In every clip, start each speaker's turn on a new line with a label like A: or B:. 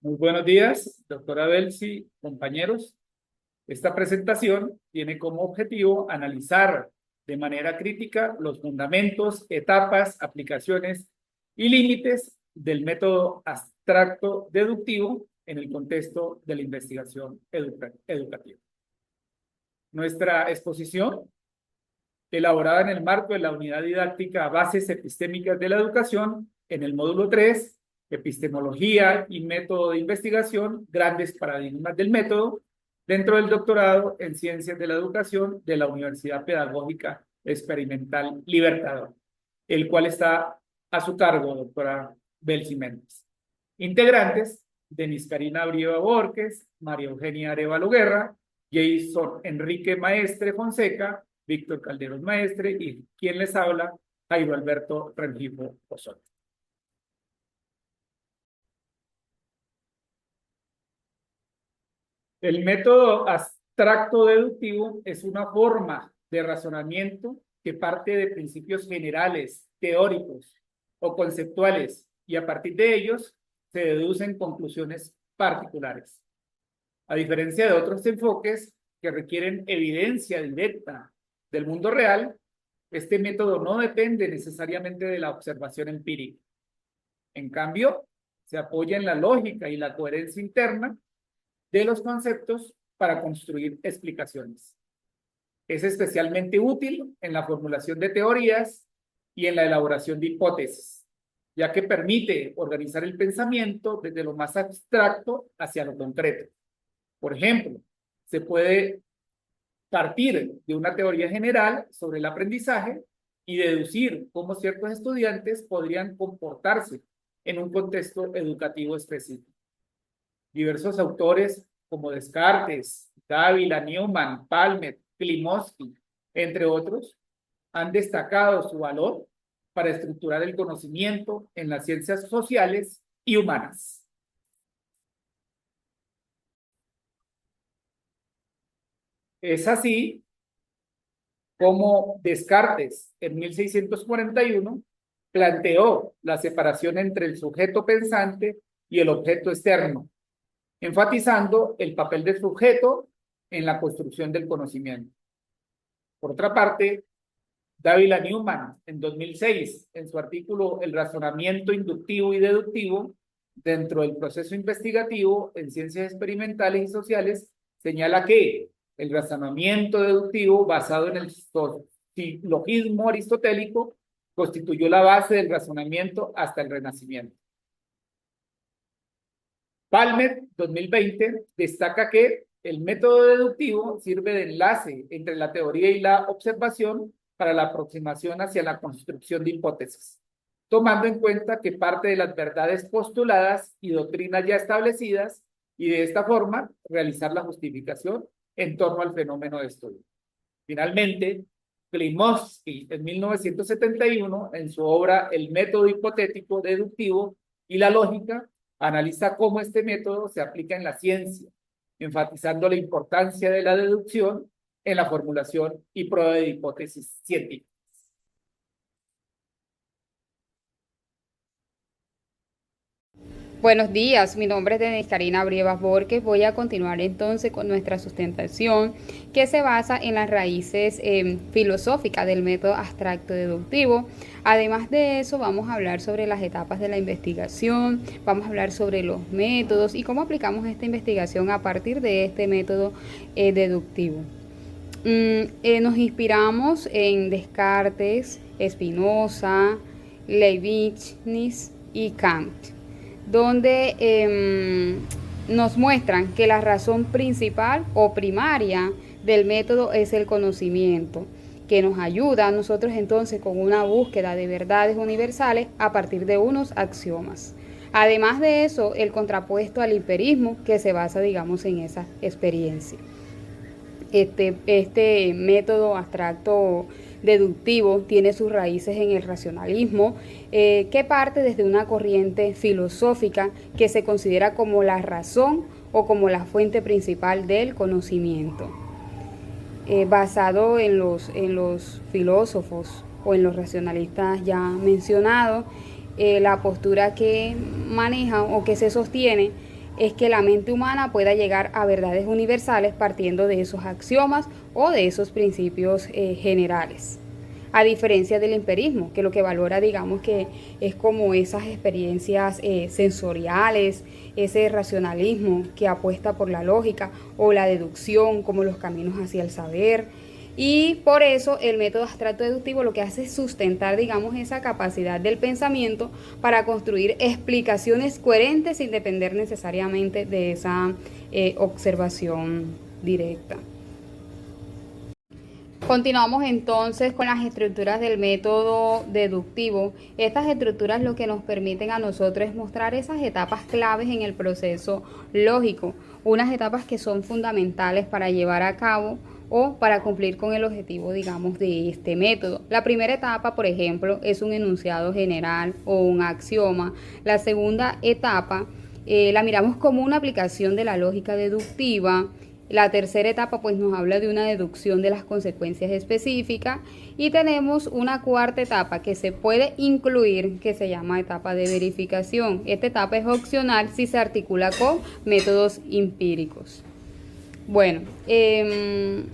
A: Muy buenos días, doctora Belsi, compañeros. Esta presentación tiene como objetivo analizar de manera crítica los fundamentos, etapas, aplicaciones y límites del método abstracto deductivo en el contexto de la investigación educativa. Nuestra exposición, elaborada en el marco de la unidad didáctica Bases Epistémicas de la Educación, en el módulo 3, Epistemología y Método de Investigación, Grandes Paradigmas del Método, dentro del doctorado en Ciencias de la Educación de la Universidad Pedagógica Experimental Libertador, el cual está a su cargo, doctora Belsi Méndez. Integrantes: Denis Karina Brieva Borges, María Eugenia Arevalo Guerra, Jason Enrique Maestre Fonseca, Víctor Calderos Maestre y quien les habla, Jairo Alberto Rengifo Osorio. El método abstracto deductivo es una forma de razonamiento que parte de principios generales, teóricos o conceptuales, y a partir de ellos se deducen conclusiones particulares. A diferencia de otros enfoques que requieren evidencia directa del mundo real, este método no depende necesariamente de la observación empírica. En cambio, se apoya en la lógica y la coherencia interna de los conceptos para construir explicaciones. Es especialmente útil en la formulación de teorías y en la elaboración de hipótesis, ya que permite organizar el pensamiento desde lo más abstracto hacia lo concreto. Por ejemplo, se puede partir de una teoría general sobre el aprendizaje y deducir cómo ciertos estudiantes podrían comportarse en un contexto educativo específico. Diversos autores como Descartes, Dávila, Newman, Palmer, Klimovsky, entre otros, han destacado su valor para estructurar el conocimiento en las ciencias sociales y humanas. Es así como Descartes, en 1641, planteó la separación entre el sujeto pensante y el objeto externo, enfatizando el papel del sujeto en la construcción del conocimiento. Por otra parte, Dávila Newman, en 2006, en su artículo El razonamiento inductivo y deductivo dentro del proceso investigativo en ciencias experimentales y sociales, señala que el razonamiento deductivo basado en el silogismo aristotélico constituyó la base del razonamiento hasta el Renacimiento. Palmer, 2020, destaca que el método deductivo sirve de enlace entre la teoría y la observación para la aproximación hacia la construcción de hipótesis, tomando en cuenta que parte de las verdades postuladas y doctrinas ya establecidas, y de esta forma realizar la justificación en torno al fenómeno de estudio. Finalmente, Klimovsky, en 1971, en su obra El método hipotético deductivo y la lógica, analiza cómo este método se aplica en la ciencia, enfatizando la importancia de la deducción en la formulación y prueba de hipótesis científicas.
B: Buenos días, mi nombre es Denis Karina Brievas Borges. Voy a continuar entonces con nuestra sustentación que se basa en las raíces filosóficas del método abstracto deductivo. Además de eso, vamos a hablar sobre las etapas de la investigación, vamos a hablar sobre los métodos y cómo aplicamos esta investigación a partir de este método deductivo. Nos inspiramos en Descartes, Spinoza, Leibniz y Kant, donde nos muestran que la razón principal o primaria del método es el conocimiento, que nos ayuda a nosotros entonces con una búsqueda de verdades universales a partir de unos axiomas. Además de eso, el contrapuesto al empirismo, que se basa, digamos, en esa experiencia. Este método abstracto deductivo tiene sus raíces en el racionalismo, que parte desde una corriente filosófica que se considera como la razón o como la fuente principal del conocimiento. Basado en los filósofos o en los racionalistas ya mencionados, la postura que manejan o que se sostiene es que la mente humana pueda llegar a verdades universales partiendo de esos axiomas o de esos principios generales. A diferencia del empirismo, que lo que valora, digamos, que es como esas experiencias sensoriales, ese racionalismo que apuesta por la lógica o la deducción como los caminos hacia el saber. Y por eso el método abstracto deductivo lo que hace es sustentar, digamos, esa capacidad del pensamiento para construir explicaciones coherentes sin depender necesariamente de esa observación directa. Continuamos entonces con las estructuras del método deductivo. Estas estructuras lo que nos permiten a nosotros es mostrar esas etapas claves en el proceso lógico, unas etapas que son fundamentales para llevar a cabo o para cumplir con el objetivo, digamos, de este método. La primera etapa, por ejemplo, es un enunciado general o un axioma. La segunda etapa la miramos como una aplicación de la lógica deductiva. La tercera etapa pues nos habla de una deducción de las consecuencias específicas y tenemos una cuarta etapa que se puede incluir que se llama etapa de verificación. Esta etapa es opcional si se articula con métodos empíricos. Bueno, en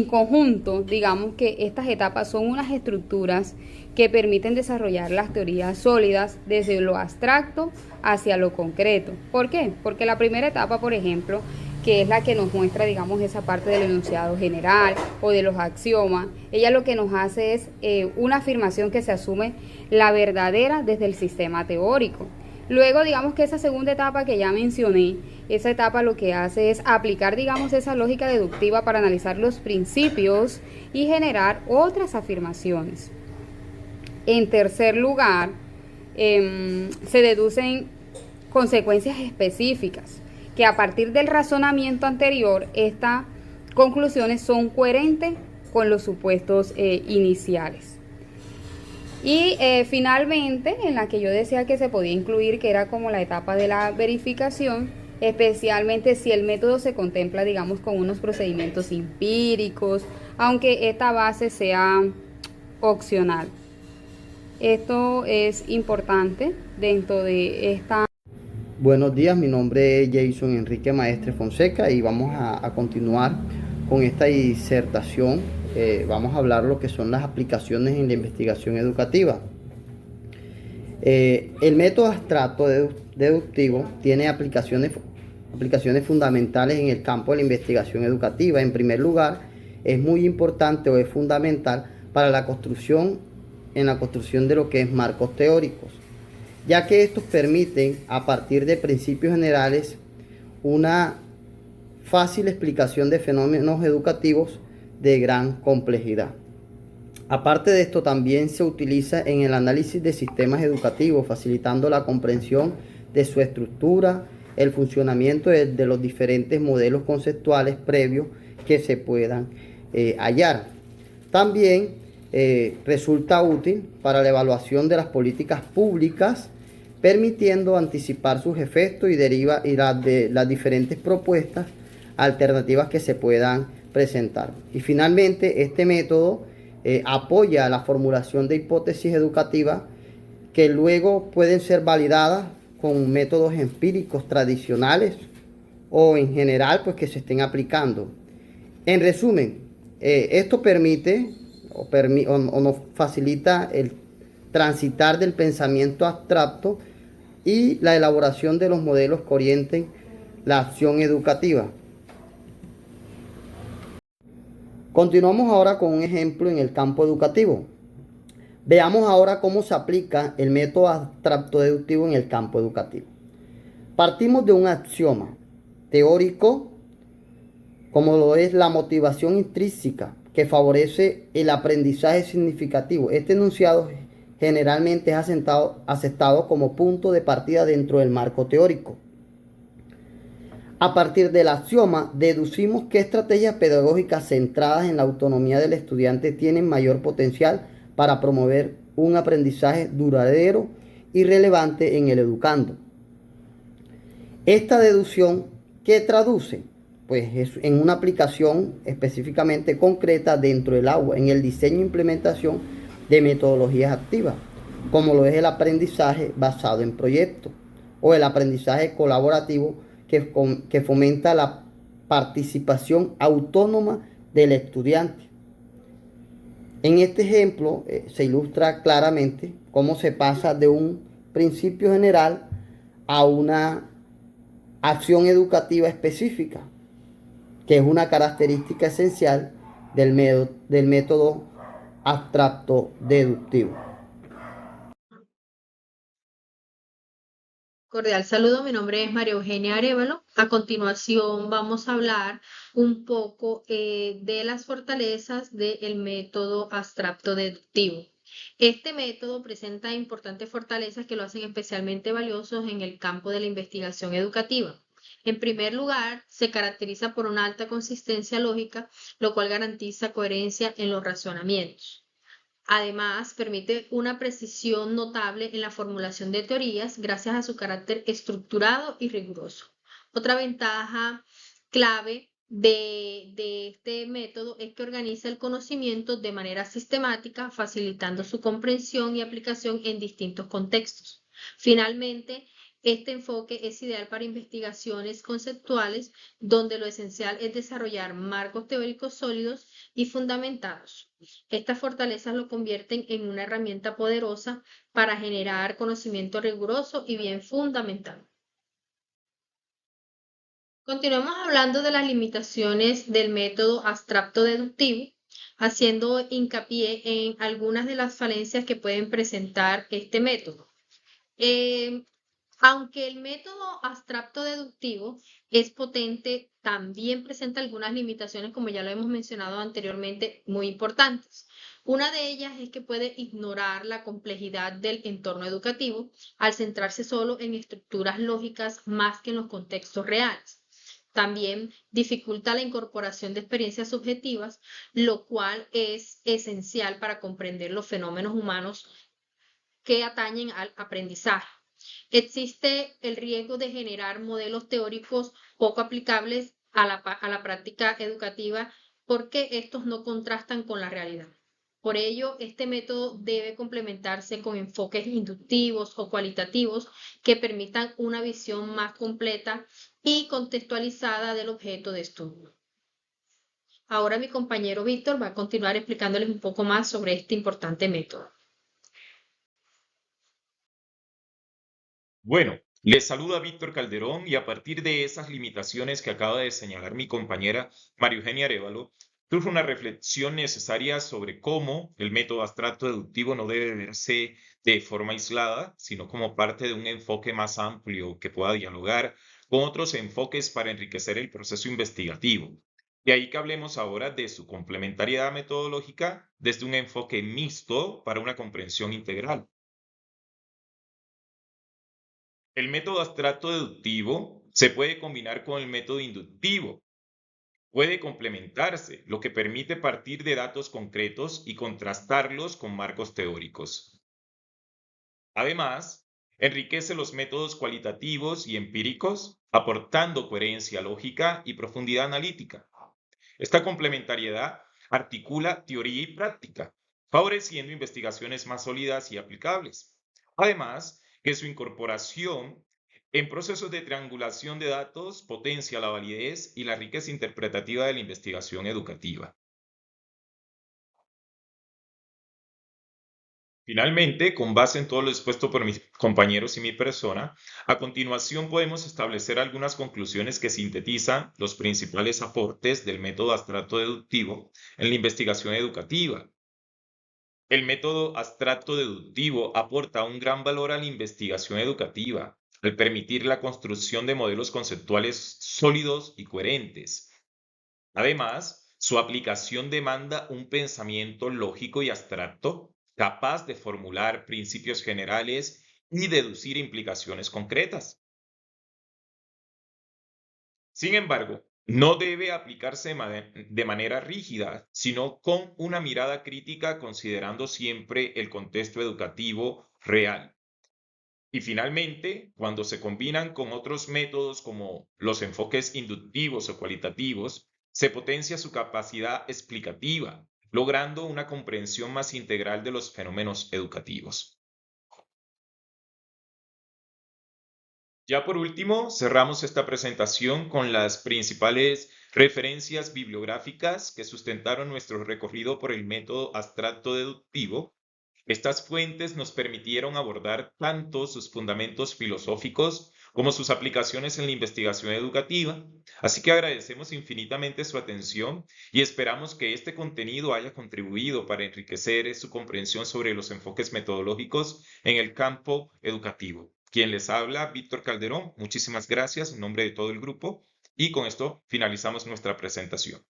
B: conjunto, digamos que estas etapas son unas estructuras que permiten desarrollar las teorías sólidas desde lo abstracto hacia lo concreto. ¿Por qué? Porque la primera etapa, por ejemplo, que es la que nos muestra, digamos, esa parte del enunciado general o de los axiomas, ella lo que nos hace es una afirmación que se asume la verdadera desde el sistema teórico. Luego, digamos que esa segunda etapa que ya mencioné, esa etapa lo que hace es aplicar, digamos, esa lógica deductiva para analizar los principios y generar otras afirmaciones. En tercer lugar, se deducen consecuencias específicas, que a partir del razonamiento anterior, estas conclusiones son coherentes con los supuestos iniciales. Y finalmente, en la que yo decía que se podía incluir, que era como la etapa de la verificación, especialmente si el método se contempla, digamos, con unos procedimientos empíricos, aunque esta base sea opcional. Esto es importante dentro de esta...
C: Buenos días, mi nombre es Jason Enrique Maestre Fonseca y vamos a continuar con esta disertación. Vamos a hablar lo que son las aplicaciones en la investigación educativa. El método abstracto deductivo tiene aplicaciones fundamentales en el campo de la investigación educativa. En primer lugar, es muy importante o es fundamental para la construcción de lo que es marcos teóricos, ya que estos permiten, a partir de principios generales, una fácil explicación de fenómenos educativos de gran complejidad. Aparte de esto, también se utiliza en el análisis de sistemas educativos, facilitando la comprensión de su estructura, el funcionamiento de los diferentes modelos conceptuales previos que se puedan hallar. También resulta útil para la evaluación de las políticas públicas, permitiendo anticipar sus efectos y las diferentes propuestas alternativas que se puedan presentar. Y finalmente, este método apoya la formulación de hipótesis educativas que luego pueden ser validadas con métodos empíricos tradicionales o en general pues que se estén aplicando. En resumen, esto permite o nos facilita el transitar del pensamiento abstracto y la elaboración de los modelos que orienten la acción educativa. Continuamos ahora con un ejemplo en el campo educativo. Veamos ahora cómo se aplica el método abstracto deductivo en el campo educativo. Partimos de un axioma teórico, como lo es la motivación intrínseca, que favorece el aprendizaje significativo. Este enunciado generalmente es aceptado como punto de partida dentro del marco teórico. A partir del axioma, deducimos que estrategias pedagógicas centradas en la autonomía del estudiante tienen mayor potencial para promover un aprendizaje duradero y relevante en el educando. Esta deducción, ¿qué traduce? Pues es en una aplicación específicamente concreta dentro del aula, en el diseño e implementación de metodologías activas, como lo es el aprendizaje basado en proyectos, o el aprendizaje colaborativo que fomenta la participación autónoma del estudiante. En este ejemplo se ilustra claramente cómo se pasa de un principio general a una acción educativa específica, que es una característica esencial del método abstracto deductivo.
D: Cordial saludo, mi nombre es María Eugenia Arévalo. A continuación vamos a hablar un poco de las fortalezas del método abstracto deductivo. Este método presenta importantes fortalezas que lo hacen especialmente valiosos en el campo de la investigación educativa. En primer lugar, se caracteriza por una alta consistencia lógica, lo cual garantiza coherencia en los razonamientos. Además, permite una precisión notable en la formulación de teorías gracias a su carácter estructurado y riguroso. Otra ventaja clave de este método es que organiza el conocimiento de manera sistemática, facilitando su comprensión y aplicación en distintos contextos. Finalmente, este enfoque es ideal para investigaciones conceptuales, donde lo esencial es desarrollar marcos teóricos sólidos y fundamentados. Estas fortalezas lo convierten en una herramienta poderosa para generar conocimiento riguroso y bien fundamentado. Continuamos hablando de las limitaciones del método abstracto deductivo, haciendo hincapié en algunas de las falencias que pueden presentar este método. Aunque el método abstracto deductivo es potente, también presenta algunas limitaciones, como ya lo hemos mencionado anteriormente, muy importantes. Una de ellas es que puede ignorar la complejidad del entorno educativo al centrarse solo en estructuras lógicas más que en los contextos reales. También dificulta la incorporación de experiencias subjetivas, lo cual es esencial para comprender los fenómenos humanos que atañen al aprendizaje. Existe el riesgo de generar modelos teóricos poco aplicables a la práctica educativa porque estos no contrastan con la realidad. Por ello, este método debe complementarse con enfoques inductivos o cualitativos que permitan una visión más completa y contextualizada del objeto de estudio. Ahora mi compañero Víctor va a continuar explicándoles un poco más sobre este importante método.
E: Bueno, les saluda Víctor Calderón y a partir de esas limitaciones que acaba de señalar mi compañera María Eugenia Arévalo, surge una reflexión necesaria sobre cómo el método abstracto deductivo no debe verse de forma aislada, sino como parte de un enfoque más amplio que pueda dialogar con otros enfoques para enriquecer el proceso investigativo. De ahí que hablemos ahora de su complementariedad metodológica desde un enfoque mixto para una comprensión integral. El método abstracto deductivo se puede combinar con el método inductivo. Puede complementarse, lo que permite partir de datos concretos y contrastarlos con marcos teóricos. Además, enriquece los métodos cualitativos y empíricos, aportando coherencia lógica y profundidad analítica. Esta complementariedad articula teoría y práctica, favoreciendo investigaciones más sólidas y aplicables. Además, que su incorporación en procesos de triangulación de datos potencia la validez y la riqueza interpretativa de la investigación educativa. Finalmente, con base en todo lo expuesto por mis compañeros y mi persona, a continuación podemos establecer algunas conclusiones que sintetizan los principales aportes del método abstracto deductivo en la investigación educativa. El método abstracto deductivo aporta un gran valor a la investigación educativa, al permitir la construcción de modelos conceptuales sólidos y coherentes. Además, su aplicación demanda un pensamiento lógico y abstracto, capaz de formular principios generales y deducir implicaciones concretas. Sin embargo, no debe aplicarse de manera rígida, sino con una mirada crítica considerando siempre el contexto educativo real. Y finalmente, cuando se combinan con otros métodos como los enfoques inductivos o cualitativos, se potencia su capacidad explicativa, logrando una comprensión más integral de los fenómenos educativos. Ya por último, cerramos esta presentación con las principales referencias bibliográficas que sustentaron nuestro recorrido por el método abstracto deductivo. Estas fuentes nos permitieron abordar tanto sus fundamentos filosóficos como sus aplicaciones en la investigación educativa. Así que agradecemos infinitamente su atención y esperamos que este contenido haya contribuido para enriquecer su comprensión sobre los enfoques metodológicos en el campo educativo. Quien les habla, Víctor Calderón. Muchísimas gracias en nombre de todo el grupo y con esto finalizamos nuestra presentación.